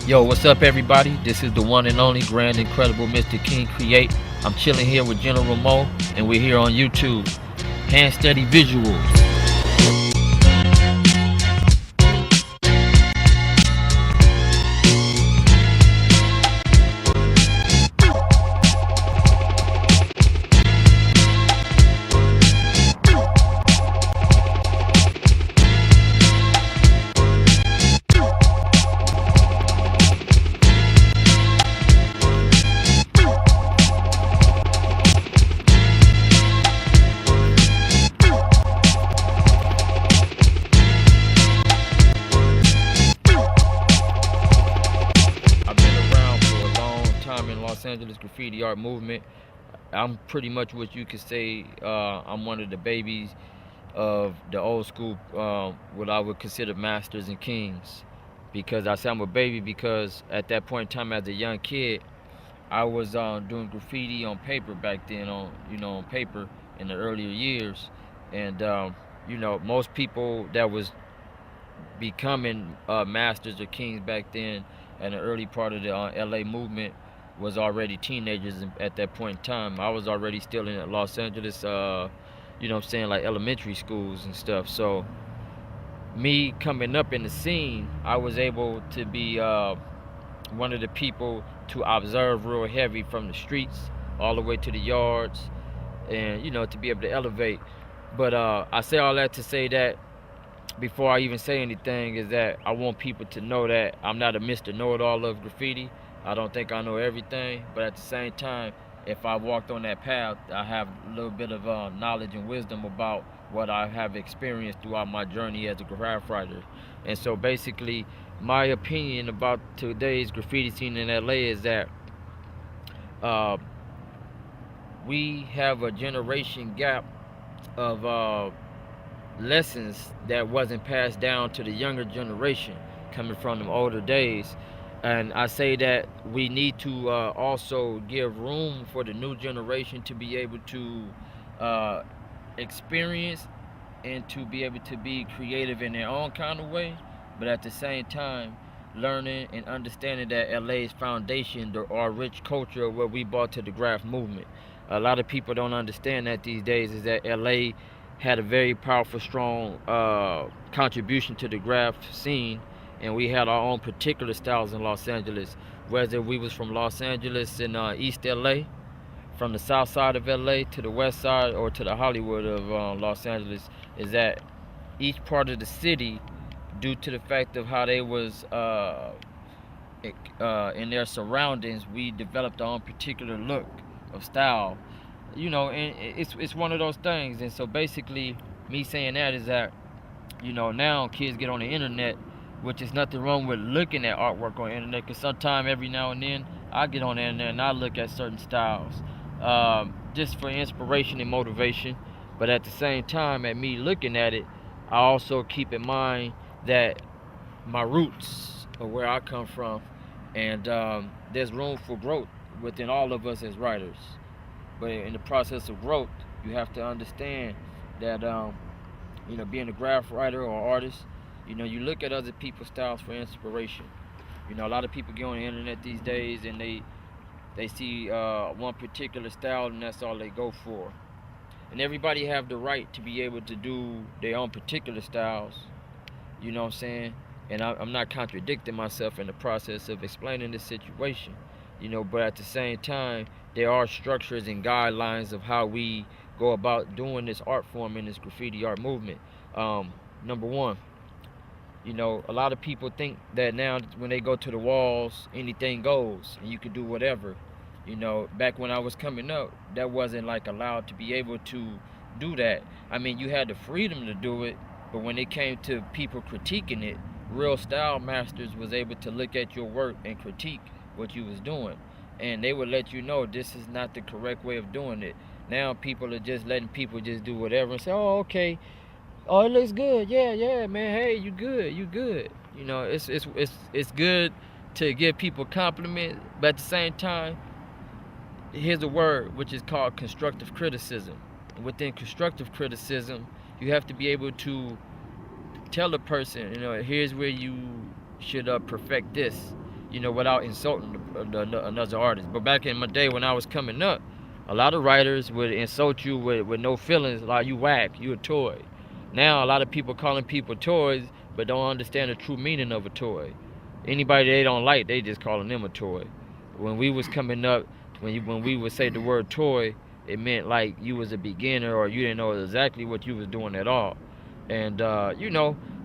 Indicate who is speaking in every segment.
Speaker 1: Yo, what's up, everybody? This is the one and only grand, incredible Mr. King Cre8. I'm chilling here with General Mo, and we're here on YouTube. Hand steady visuals. I've been around for a long time in Los Angeles graffiti art movement. I'm pretty much what you could say. I'm one of the babies of the old school, what I would consider masters and kings. Because I say I'm a baby because at that point in time, as a young kid, I was doing graffiti on paper back then, on paper in the earlier years, and most people that was becoming masters or kings back then in the early part of the LA movement was already teenagers at that point in time. I was already still in Los Angeles, like elementary schools and stuff. So me coming up in the scene, I was able to be one of the people to observe real heavy from the streets all the way to the yards, and to be able to elevate. But I say all that to say that before I even say anything is that I want people to know that I'm not a Mr. Know-It-All of graffiti. I don't think I know everything, but at the same time, if I walked on that path, I have a little bit of knowledge and wisdom about what I have experienced throughout my journey as a graffiti writer. And so basically, my opinion about today's graffiti scene in LA is that uh, we have a generation gap of lessons that wasn't passed down to the younger generation coming from them older days. And I say that we need to also give room for the new generation to be able to uh, experience and to be able to be creative in their own kind of way, but at the same time learning and understanding that LA's foundation, our rich culture of what we brought to the graph movement. A lot of people don't understand that these days is that LA had a very powerful, strong contribution to the graph scene, and we had our own particular styles in Los Angeles. Whether we was from Los Angeles in East LA, from the south side of LA to the west side, or to the Hollywood of Los Angeles, is that each part of the city, due to the fact of how they was in their surroundings, we developed our own particular look of style. And it's one of those things. And so basically, me saying that is that, now kids get on the internet, which is nothing wrong with looking at artwork on the internet, because sometime every now and then I get on the internet and I look at certain styles, just for inspiration and motivation. But at the same time, at me looking at it, I also keep in mind that my roots are where I come from, and there's room for growth within all of us as writers. But in the process of growth, you have to understand that being a graph writer or artist, you look at other people's styles for inspiration. A lot of people get on the internet these days and they see one particular style and that's all they go for. And everybody have the right to be able to do their own particular styles. You know what I'm saying? And I'm not contradicting myself in the process of explaining this situation. But at the same time, there are structures and guidelines of how we go about doing this art form in this graffiti art movement. Number one, a lot of people think that now when they go to the walls, anything goes and you can do whatever. Back when I was coming up, that wasn't like allowed to be able to do that. I mean, you had the freedom to do it, but when it came to people critiquing it, real style masters was able to look at your work and critique what you was doing, and they would let you know this is not the correct way of doing it. Now people are just letting people just do whatever and say, oh, okay, oh, it looks good, yeah, man, hey, you good. It's good to give people compliments, but at the same time, here's a word which is called constructive criticism. And within constructive criticism, you have to be able to tell a person, here's where you should perfect this. without insulting another artist. But back in my day when I was coming up, a lot of writers would insult you with no feelings, like you whack, you a toy. Now a lot of people calling people toys, but don't understand the true meaning of a toy. Anybody they don't like, they just calling them a toy. When we was coming up, when we would say the word toy, it meant like you was a beginner or you didn't know exactly what you was doing at all. And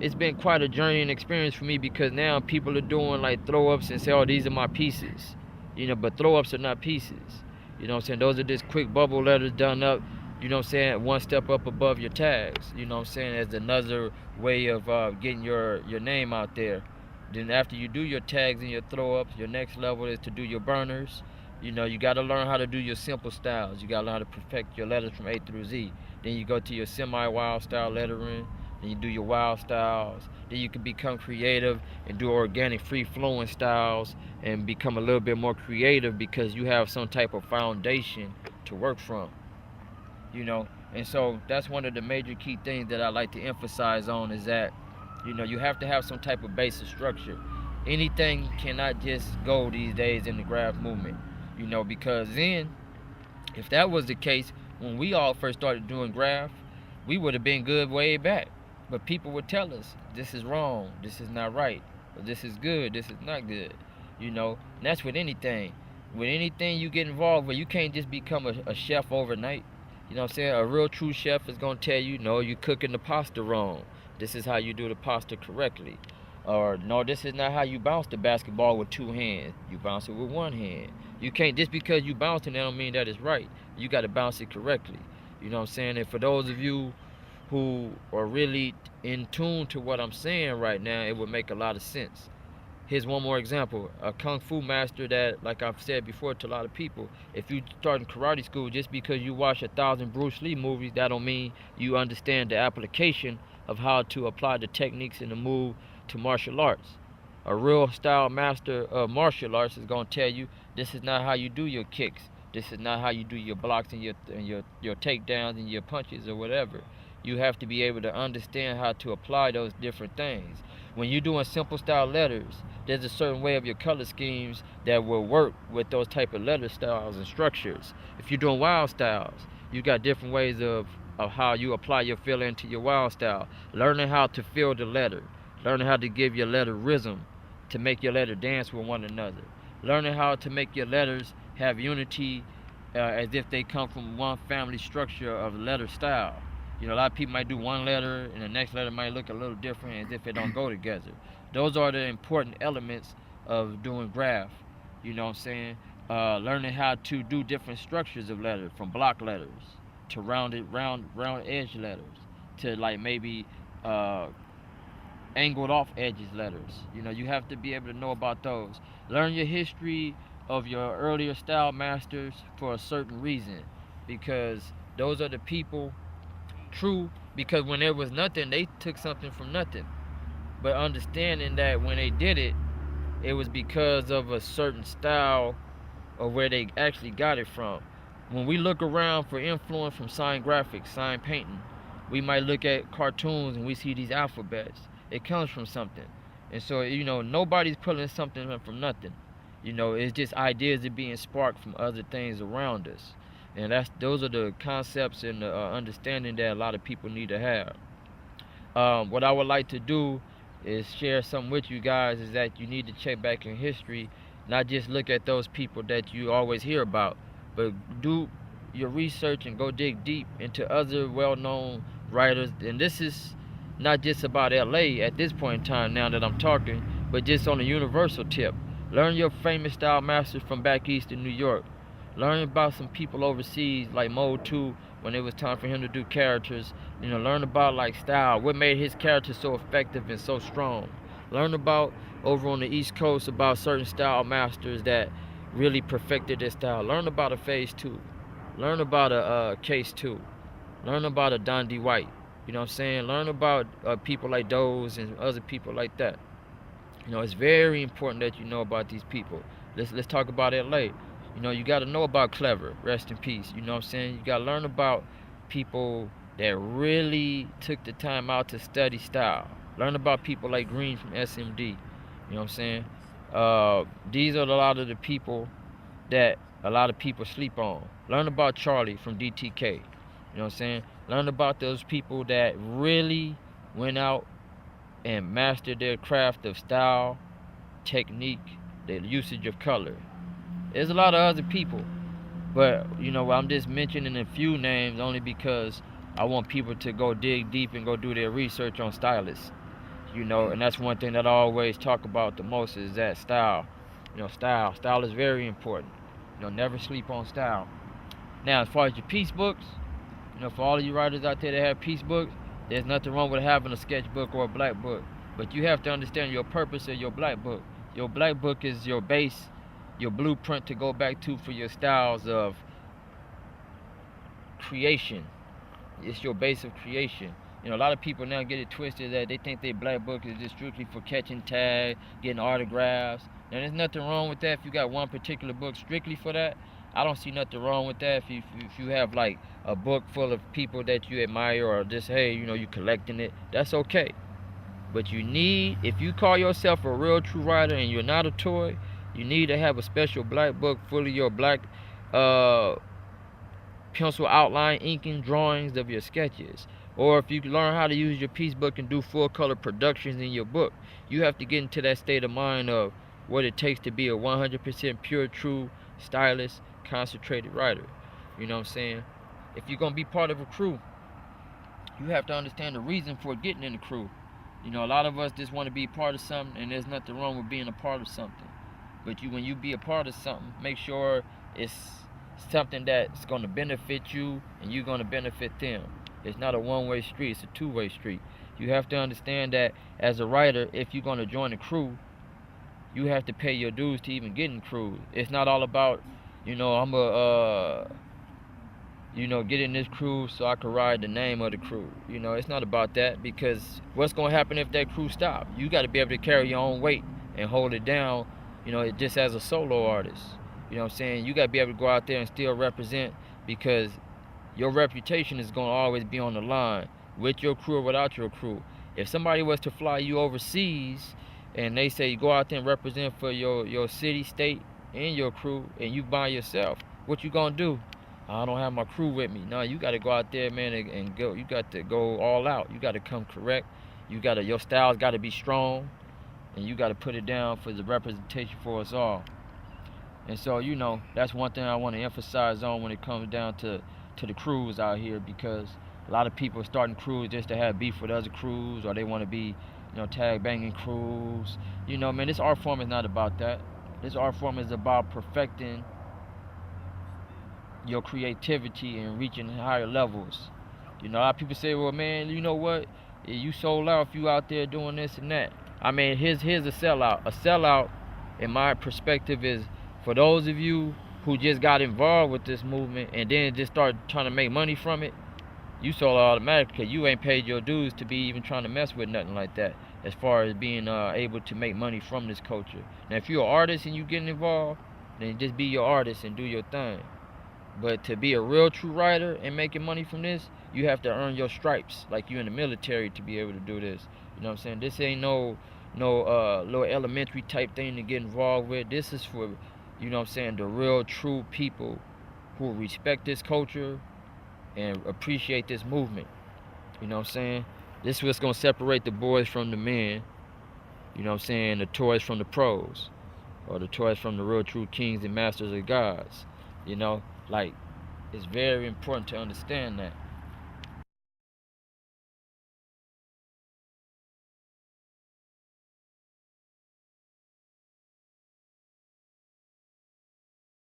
Speaker 1: it's been quite a journey and experience for me, because now people are doing like throw ups and say, oh, these are my pieces. But throw ups are not pieces. You know what I'm saying? Those are just quick bubble letters done up, one step up above your tags. As another way of getting your name out there. Then after you do your tags and your throw ups, your next level is to do your burners. You got to learn how to do your simple styles. You got to learn how to perfect your letters from A through Z. Then you go to your semi-wild style lettering. Then you do your wild styles. Then you can become creative and do organic, free-flowing styles and become a little bit more creative because you have some type of foundation to work from. And so that's one of the major key things that I like to emphasize on, is that you have to have some type of basic structure. Anything cannot just go these days in the graph movement, because then, if that was the case, when we all first started doing graph, we would have been good way back. But people would tell us, this is wrong, this is not right, or this is good, this is not good. And that's with anything. With anything you get involved with, you can't just become a chef overnight. You know what I'm saying? A real true chef is going to tell you, no, you're cooking the pasta wrong. This is how you do the pasta correctly. Or, no, this is not how you bounce the basketball with two hands. You bounce it with one hand. You can't, just because you bouncing, that don't mean that it's right. You got to bounce it correctly. You know what I'm saying? And for those of you who are really in tune to what I'm saying right now, it would make a lot of sense. Here's one more example. A kung fu master that, like I've said before to a lot of people, if you start in karate school, just because you watch 1,000 Bruce Lee movies, that don't mean you understand the application of how to apply the techniques and the move to martial arts. A real style master of martial arts is going to tell you, this is not how you do your kicks. This is not how you do your blocks and your takedowns and your punches or whatever. You have to be able to understand how to apply those different things. When you're doing simple style letters, there's a certain way of your color schemes that will work with those type of letter styles and structures. If you're doing wild styles, you got different ways of how you apply your feeling to your wild style. Learning how to feel the letter. Learning how to give your letter rhythm to make your letter dance with one another. Learning how to make your letters have unity as if they come from one family structure of letter style. A lot of people might do one letter and the next letter might look a little different as if it don't go together. Those are the important elements of doing graph. You know what I'm saying? Learning how to do different structures of letters, from block letters to round edge letters to like maybe angled off edges letters. You have to be able to know about those. Learn your history of your earlier style masters for a certain reason, because those are the people. True, because when there was nothing, they took something from nothing. But understanding that when they did it, it was because of a certain style of where they actually got it from. When we look around for influence from sign graphics, sign painting, we might look at cartoons and we see these alphabets. It comes from something. And so, nobody's pulling something from nothing. It's just ideas are being sparked from other things around us. And those are the concepts and the understanding that a lot of people need to have. What I would like to do is share something with you guys, is that you need to check back in history, not just look at those people that you always hear about, but do your research and go dig deep into other well-known writers. And this is not just about LA at this point in time now that I'm talking, but just on a universal tip. Learn your famous style masters from back east in New York. Learn about some people overseas like Mode 2 when it was time for him to do characters. Learn about like style, what made his character so effective and so strong. Learn about over on the East Coast about certain style masters that really perfected their style. Learn about a Phase 2. Learn about a Case 2. Learn about a Don D. White. You know what I'm saying? Learn about people like those and other people like that. It's very important that you know about these people. Let's talk about LA. You got to know about Clever, rest in peace. You know what I'm saying? You got to learn about people that really took the time out to study style. Learn about people like Green from SMD. You know what I'm saying? These are a lot of the people that a lot of people sleep on. Learn about Charlie from DTK. You know what I'm saying? Learn about those people that really went out and mastered their craft of style, technique, the usage of color. There's a lot of other people, but I'm just mentioning a few names only because I want people to go dig deep and go do their research on stylists. And that's one thing that I always talk about the most is that style. Style. Style is very important. Never sleep on style. Now, as far as your piece books, for all of you writers out there that have piece books, there's nothing wrong with having a sketchbook or a black book. But you have to understand your purpose of your black book. Your black book is your base, your blueprint to go back to for your styles of creation. It's your base of creation. A lot of people now get it twisted that they think their black book is just strictly for catching tags, getting autographs. Now, there's nothing wrong with that if you got one particular book strictly for that. I don't see nothing wrong with that if you have like a book full of people that you admire or just, hey, you collecting it. That's okay. But if you call yourself a real true writer and you're not a toy, you need to have a special black book full of your black pencil outline inking drawings of your sketches. Or if you learn how to use your piece book and do full color productions in your book, you have to get into that state of mind of what it takes to be a 100% pure, true, stylish, concentrated writer. You know what I'm saying? If you're going to be part of a crew, you have to understand the reason for getting in the crew. A lot of us just want to be part of something, and there's nothing wrong with being a part of something. But when you be a part of something, make sure it's something that's going to benefit you and you're going to benefit them. It's not a one-way street, it's a two-way street. You have to understand that as a writer, if you're going to join a crew, you have to pay your dues to even get in crews. It's not all about, I'm a get in this crew so I can ride the name of the crew. It's not about that, because what's going to happen if that crew stops? You got to be able to carry your own weight and hold it down, just as a solo artist. You know what I'm saying? You got to be able to go out there and still represent, because your reputation is going to always be on the line with your crew or without your crew. If somebody was to fly you overseas and they say go out there and represent for your city, state, and your crew, and you by yourself, what you going to do? I don't have my crew with me. No, you got to go out there, man, and go. You got to go all out. You got to come correct. Your style's got to be strong, and you got to put it down for the representation for us all. And so, that's one thing I want to emphasize on when it comes down to the crews out here, because a lot of people are starting crews just to have beef with other crews, or they want to be, tag banging crews. Man, this art form is not about that. This art form is about perfecting your creativity and reaching higher levels. A lot of people say, well, man, you know what? You sold out if you out there doing this and that. I mean, here's a sellout. A sellout, in my perspective, is for those of you who just got involved with this movement and then just started trying to make money from it. You sold out automatically because you ain't paid your dues to be even trying to mess with nothing like that, as far as being able to make money from this culture. Now, if you're an artist and you getting involved, then just be your artist and do your thing. But to be a real true writer and making money from this, you have to earn your stripes, like you in the military, to be able to do this. You know what I'm saying? This ain't no little elementary type thing to get involved with. This is for, the real true people who respect this culture and appreciate this movement. You know what I'm saying? This is what's gonna separate the boys from the men. The toys from the pros, or the toys from the real true kings and masters of gods. It's very important to understand that.